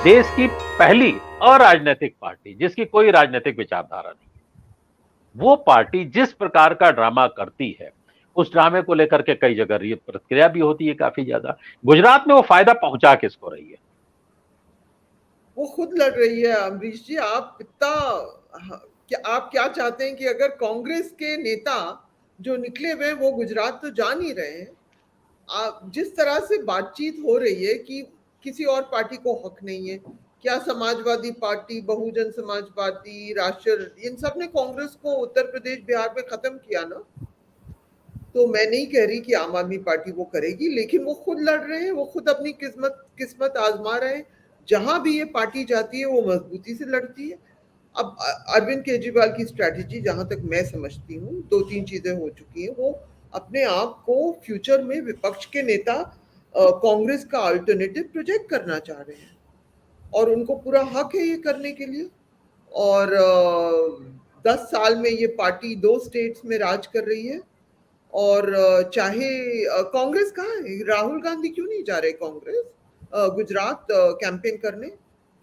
देश की पहली अराजनीतिक पार्टी जिसकी कोई राजनीतिक विचारधारा नहीं, वो पार्टी जिस प्रकार का ड्रामा करती है, उस ड्रामे को लेकर के कई जगह प्रतिक्रिया भी होती है काफी ज्यादा। गुजरात में वो फायदा पहुंचा किसको रही है? वो खुद लड़ रही है। अमरीश जी, आप इतना क्या आप क्या चाहते हैं कि अगर कांग्रेस के नेता जो निकले हुए वो गुजरात तो जा नहीं रहे हैं। आप जिस तरह से बातचीत हो रही है कि किसी और पार्टी को हक नहीं है, क्या समाजवादी पार्टी, बहुजन समाज पार्टी, राष्ट्र, इन सब ने कांग्रेस को उत्तर प्रदेश बिहार में खत्म किया ना। तो मैं नहीं कह रही कि आम आदमी पार्टी वो करेगी, लेकिन वो खुद लड़ रहे हैं, वो खुद अपनी किस्मत किस्मत आजमा रहे हैं। जहां भी ये पार्टी जाती है वो मजबूती से लड़ती है। अब अरविंद केजरीवाल की स्ट्रैटेजी, जहां तक मैं समझती हूँ, दो तीन चीजें हो चुकी हैं। वो अपने आप को फ्यूचर में विपक्ष के नेता, कांग्रेस का अल्टरनेटिव प्रोजेक्ट करना चाह रहे हैं, और उनको पूरा हक है ये करने के लिए। और 10 साल में ये पार्टी 2 स्टेट्स में राज कर रही है। और चाहे कांग्रेस कहाँ है, राहुल गांधी क्यों नहीं जा रहे कांग्रेस गुजरात कैंपेन करने?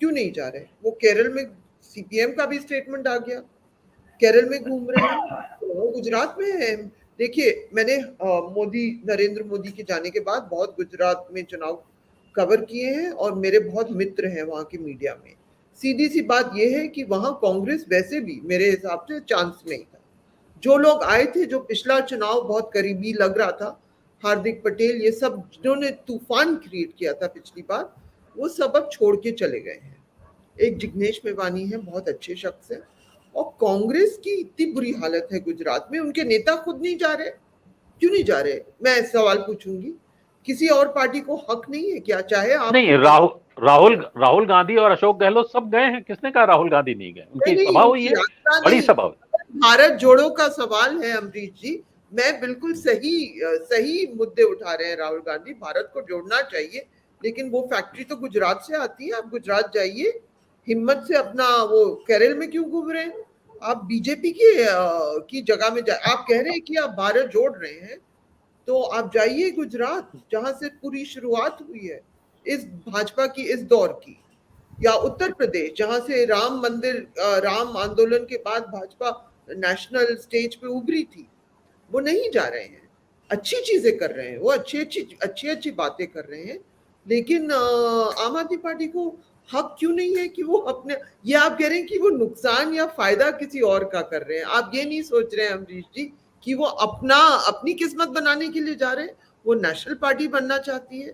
क्यों नहीं जा रहे वो? केरल में सीपीएम का भी स्टेटमेंट आ गया, केरल में घूम रहे हैं, तो गुजरात में है। देखिए, मैंने नरेंद्र मोदी के जाने के बाद बहुत गुजरात में चुनाव कवर किए हैं, और मेरे बहुत मित्र हैं वहाँ के मीडिया में। सीधी सी बात यह है कि वहाँ कांग्रेस वैसे भी मेरे हिसाब से चांस नहीं था। जो लोग आए थे, जो पिछला चुनाव बहुत करीबी लग रहा था, हार्दिक पटेल, ये सब जिन्होंने तूफान क्रिएट किया था पिछली बार, वो सब अब छोड़ के चले गए हैं। एक जिग्नेश मेवानी है, बहुत अच्छे शख्स है। और कांग्रेस की इतनी बुरी हालत है गुजरात में, उनके नेता खुद नहीं जा रहे। क्यों नहीं जा रहे? मैं सवाल पूछूंगी, किसी और पार्टी को हक नहीं है क्या? चाहे आपके नहीं, पास राहुल गांधी और अशोक गहलोत सब गए हैं। किसने कहा राहुल गांधी नहीं गए? नहीं, उनकी नहीं, सभा हुई उनकी है, यात्रा बड़ी नहीं। सभा हुई। भारत जोड़ो का सवाल है अमरीश जी, मैं बिल्कुल सही सही मुद्दे उठा रहे हैं राहुल गांधी। भारत को जोड़ना चाहिए, लेकिन वो फैक्ट्री तो गुजरात से आती है। आप गुजरात जाइए, हिम्मत से अपना वो केरल में क्यों घूम रहे हैं? आप बीजेपी की जगह में जाए। आप कह रहे हैं कि आप भारत जोड़ रहे हैं, तो आप जाइए गुजरात, जहां से पूरी शुरुआत हुई है इस भाजपा की, इस दौर की। या उत्तर प्रदेश, जहां से राम मंदिर, राम आंदोलन के बाद भाजपा नेशनल स्टेज पे उभरी थी। वो नहीं जा रहे हैं, अच्छी चीजें कर रहे हैं, वो अच्छी अच्छी बातें कर रहे हैं। लेकिन आम आदमी पार्टी को हक क्यों नहीं है कि वो अपने, ये आप कह रहे हैं कि वो नुकसान या फायदा किसी और का कर रहे हैं। आप ये नहीं सोच रहे हैं अमरीश जी कि वो अपनी किस्मत बनाने के लिए जा रहे हैं। वो नेशनल पार्टी बनना चाहती है।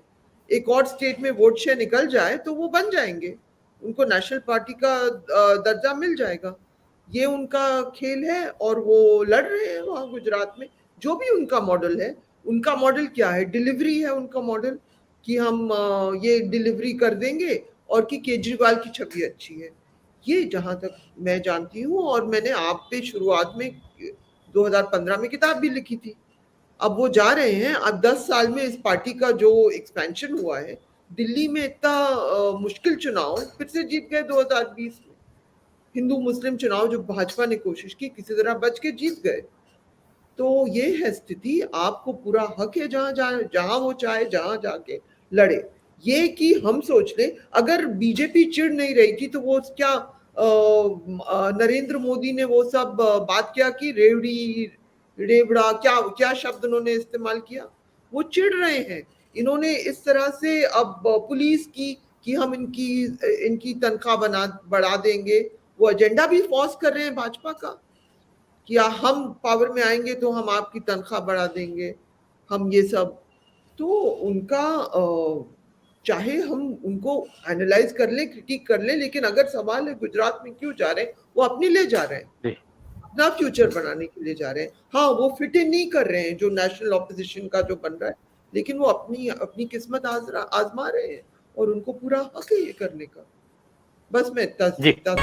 एक और स्टेट में वोट शेयर निकल जाए तो वो बन जाएंगे, उनको नेशनल पार्टी का दर्जा मिल जाएगा। ये उनका खेल है, और वो लड़ रहे हैं वहां गुजरात में। जो भी उनका मॉडल है, उनका मॉडल क्या है? डिलीवरी है उनका मॉडल, कि हम ये डिलीवरी कर देंगे, और कि केजरीवाल की छवि अच्छी है। ये जहां तक मैं जानती हूँ, और मैंने आप पे शुरुआत में 2015 में किताब भी लिखी थी। अब वो जा रहे हैं। अब 10 साल में इस पार्टी का जो एक्सपेंशन हुआ है, दिल्ली में इतना मुश्किल चुनाव फिर से जीत गए 2020 में। हिंदू मुस्लिम चुनाव जो भाजपा ने कोशिश की, किसी तरह बच के जीत गए। तो ये है स्थिति। आपको पूरा हक है जहां जहां जहां वो चाहे, जहां जाके लड़े। ये कि हम सोच लें, अगर बीजेपी चिढ़ नहीं रही थी, तो वो क्या नरेंद्र मोदी ने वो सब बात क्या की, रेवड़ी रेवड़ा, क्या क्या शब्द उन्होंने इस्तेमाल किया? वो चिढ़ रहे हैं। इन्होंने इस तरह से अब पुलिस की, कि हम इनकी इनकी तनख्वाह बढ़ा देंगे। वो एजेंडा भी फॉर्स कर रहे हैं भाजपा का, कि हम पावर में आएंगे तो हम आपकी तनख्वाह बढ़ा देंगे, हम ये सब। तो उनका चाहे हम उनको एनालाइज कर लें, क्रिटिक कर लें, लेकिन अगर सवाल है गुजरात में क्यों जा रहे हैं, वो अपने लिए जा रहे हैं, जी। अपना फ्यूचर बनाने के लिए जा रहे हैं। हाँ, वो फिट इन नहीं कर रहे हैं जो नेशनल ऑपोजिशन का जो बन रहा है, लेकिन वो अपनी अपनी किस्मत आजमा रहे हैं, और उनको पूरा हक है ये करने का। बस मैं इतना जी। इतना